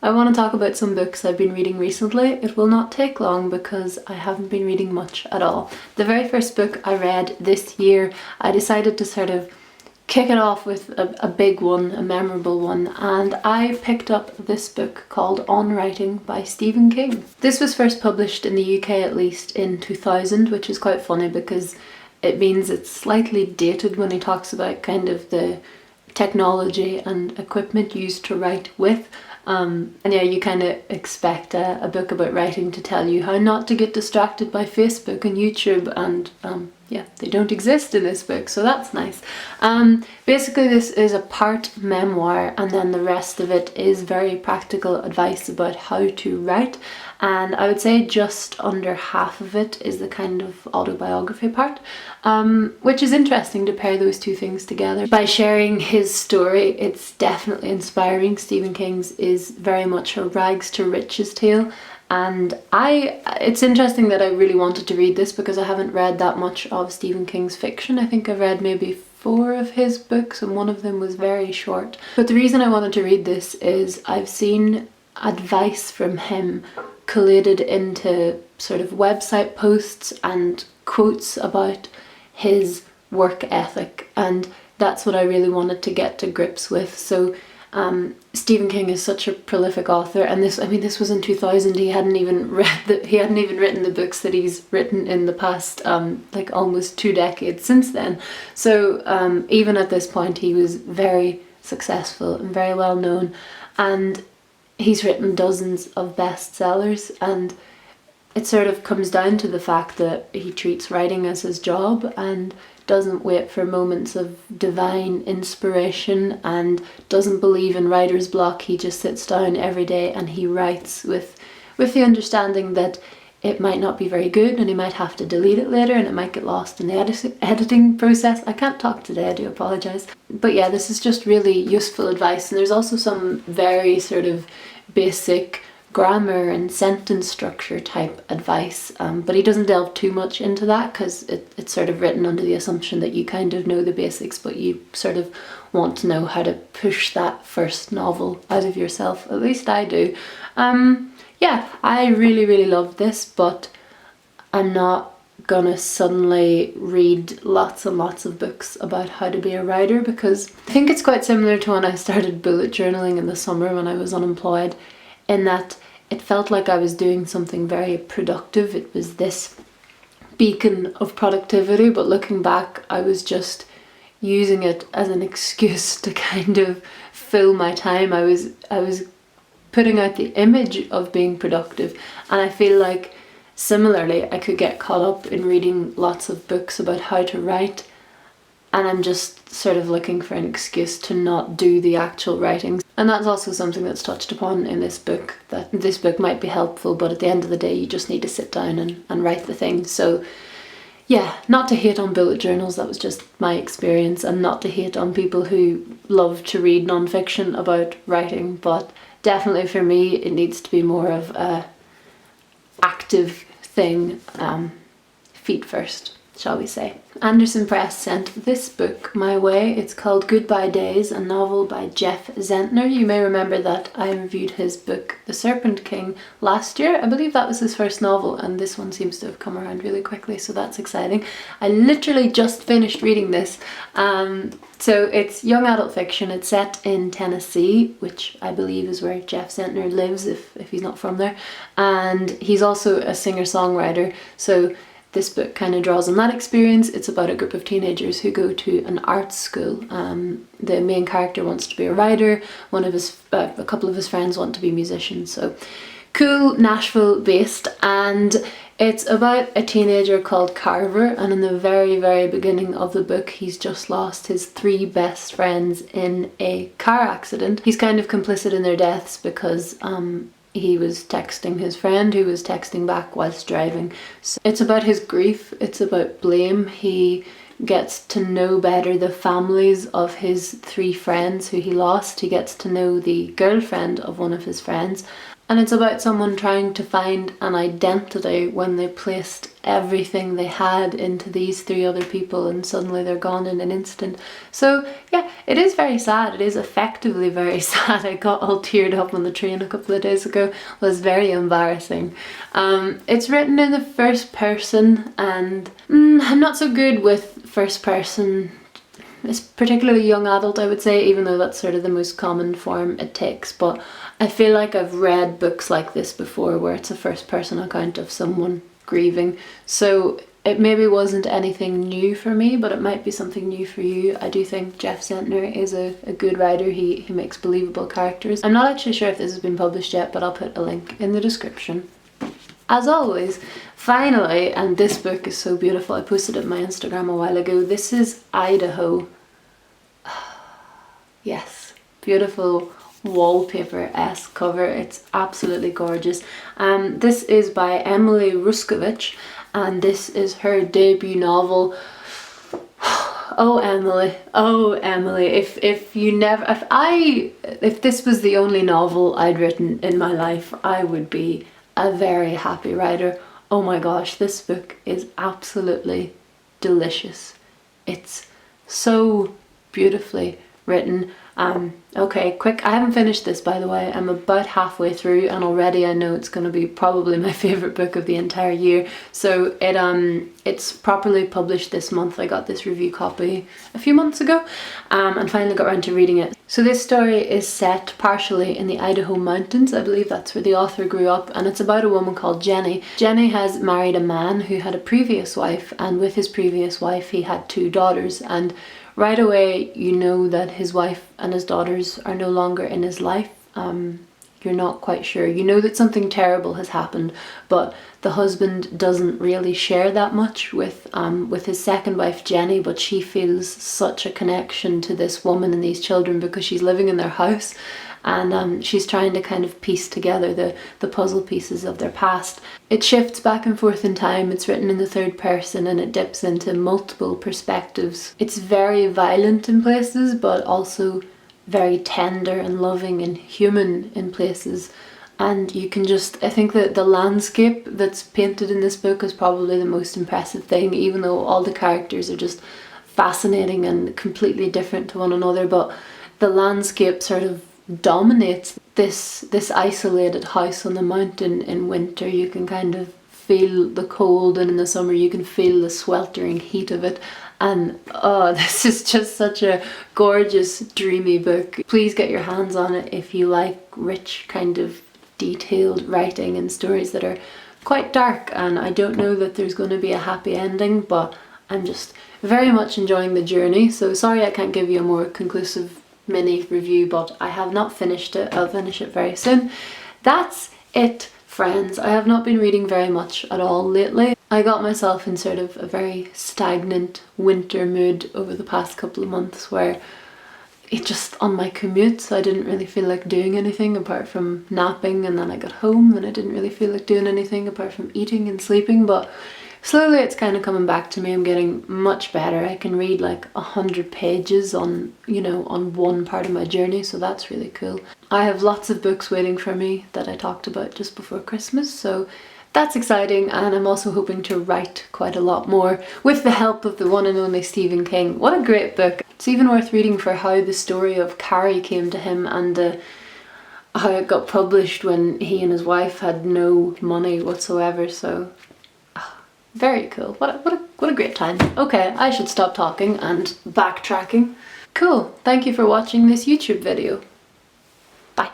I want to talk about some books I've been reading recently. It will not take long because I haven't been reading much at all. The very first book I read this year, I decided to sort of kick it off with a big one, a memorable one, and I picked up this book called On Writing by Stephen King. This was first published in the UK at least in 2000, which is quite funny because it means it's slightly dated when he talks about kind of the technology and equipment used to write with. And yeah, you kind of expect a book about writing to tell you how not to get distracted by Facebook and YouTube, and yeah, they don't exist in this book, so that's nice. Basically this is a part memoir, and then the rest of it is very practical advice about how to write, and I would say just under half of it is the kind of autobiography part, which is interesting to pair those two things together. By sharing his story, it's definitely inspiring. Stephen King's is very much a rags to riches tale, and it's interesting that I really wanted to read this because I haven't read that much of Stephen King's fiction. I think I've read maybe 4 of his books and one of them was very short. But the reason I wanted to read this is I've seen advice from him collated into sort of website posts and quotes about his work ethic, and that's what I really wanted to get to grips with. So Stephen King is such a prolific author, and this was in 2000. He hadn't even written the books that he's written in the past like almost 2 decades since then. So even at this point he was very successful and very well known, and he's written dozens of bestsellers, and it sort of comes down to the fact that he treats writing as his job and doesn't wait for moments of divine inspiration and doesn't believe in writer's block. He just sits down every day and he writes with the understanding that it might not be very good and he might have to delete it later and it might get lost in the editing process. I can't talk today, I do apologise. But yeah, this is just really useful advice, and there's also some very sort of basic grammar and sentence structure type advice, but he doesn't delve too much into that because it's sort of written under the assumption that you kind of know the basics, but you sort of want to know how to push that first novel out of yourself. At least I do. Yeah, I really loved this, but I'm not gonna suddenly read lots and lots of books about how to be a writer, because I think it's quite similar to when I started bullet journaling in the summer when I was unemployed, in that it felt like I was doing something very productive. It was this beacon of productivity, but looking back I was just using it as an excuse to kind of fill my time. I was putting out the image of being productive, and I feel like similarly I could get caught up in reading lots of books about how to write, and I'm just sort of looking for an excuse to not do the actual writing. And that's also something that's touched upon in this book, that this book might be helpful, but at the end of the day you just need to sit down and write the thing. So yeah, not to hate on bullet journals, that was just my experience, and not to hate on people who love to read non-fiction about writing, but definitely for me it needs to be more of a active thing, feet first, shall we say. Anderson Press sent this book my way. It's called Goodbye Days, a novel by Jeff Zentner. You may remember that I reviewed his book The Serpent King last year. I believe that was his first novel, and this one seems to have come around really quickly, so that's exciting. I literally just finished reading this. So it's young adult fiction. It's set in Tennessee, which I believe is where Jeff Zentner lives if he's not from there, and he's also a singer-songwriter, so this book kind of draws on that experience. It's about a group of teenagers who go to an art school. The main character wants to be a writer. A couple of his friends want to be musicians. So cool, Nashville based, and it's about a teenager called Carver, and in the very beginning of the book he's just lost his 3 best friends in a car accident. He's kind of complicit in their deaths because he was texting his friend who was texting back whilst driving. So it's about his grief, it's about blame. He gets to know better the families of his 3 friends who he lost. He gets to know the girlfriend of one of his friends, And it's about someone trying to find an identity when they placed everything they had into these 3 other people and suddenly they're gone in an instant. So yeah, it is very sad. It is effectively very sad. I got all teared up on the train a couple of days ago. It was very embarrassing. It's written in the first person, and I'm not so good with first person. It's particularly young adult, I would say, even though that's sort of the most common form it takes. But I feel like I've read books like this before where it's a first person account of someone grieving. So it maybe wasn't anything new for me, but it might be something new for you. I do think Jeff Sentner is a good writer. He makes believable characters. I'm not actually sure if this has been published yet, but I'll put a link in the description. As always, finally, and this book is so beautiful, I posted it on my Instagram a while ago. This is Idaho. Yes, beautiful wallpaper-esque cover. It's absolutely gorgeous. This is by Emily Ruskovich, and this is her debut novel. Oh Emily, if this was the only novel I'd written in my life, I would be a very happy writer. Oh my gosh, this book is absolutely delicious. It's so beautifully written. Okay, quick, I haven't finished this, by the way. I'm about halfway through and already I know it's going to be probably my favourite book of the entire year. So it's properly published this month. I got this review copy a few months ago and finally got around to reading it. So this story is set partially in the Idaho mountains. I believe that's where the author grew up, and it's about a woman called Jenny. Jenny has married a man who had a previous wife, and with his previous wife he had 2 daughters, and right away you know that his wife and his daughters are no longer in his life. You're not quite sure. You know that something terrible has happened, but the husband doesn't really share that much with his second wife Jenny, but she feels such a connection to this woman and these children because she's living in their house, and she's trying to kind of piece together the puzzle pieces of their past. It shifts back and forth in time. It's written in the 3rd person and it dips into multiple perspectives. It's very violent in places, but also very tender and loving and human in places. And you can just, I think that the landscape that's painted in this book is probably the most impressive thing, even though all the characters are just fascinating and completely different to one another. But the landscape sort of dominates this isolated house on the mountain. In winter you can kind of feel the cold, and in the summer you can feel the sweltering heat of it. And oh, this is just such a gorgeous, dreamy book. Please get your hands on it if you like rich, kind of detailed writing and stories that are quite dark. And I don't know that there's going to be a happy ending, but I'm just very much enjoying the journey. So sorry I can't give you a more conclusive mini review, but I have not finished it. I'll finish it very soon. That's it, friends. I have not been reading very much at all lately. I got myself in sort of a very stagnant winter mood over the past couple of months, where it just, on my commutes, I didn't really feel like doing anything apart from napping, and then I got home and I didn't really feel like doing anything apart from eating and sleeping. But slowly it's kind of coming back to me. I'm getting much better. I can read like 100 pages on, on one part of my journey, so that's really cool. I have lots of books waiting for me that I talked about just before Christmas, so that's exciting, and I'm also hoping to write quite a lot more with the help of the one and only Stephen King. What a great book. It's even worth reading for how the story of Carrie came to him, and how it got published when he and his wife had no money whatsoever. So very cool. What a great time. Okay, I should stop talking and backtracking. Cool. Thank you for watching this YouTube video. Bye.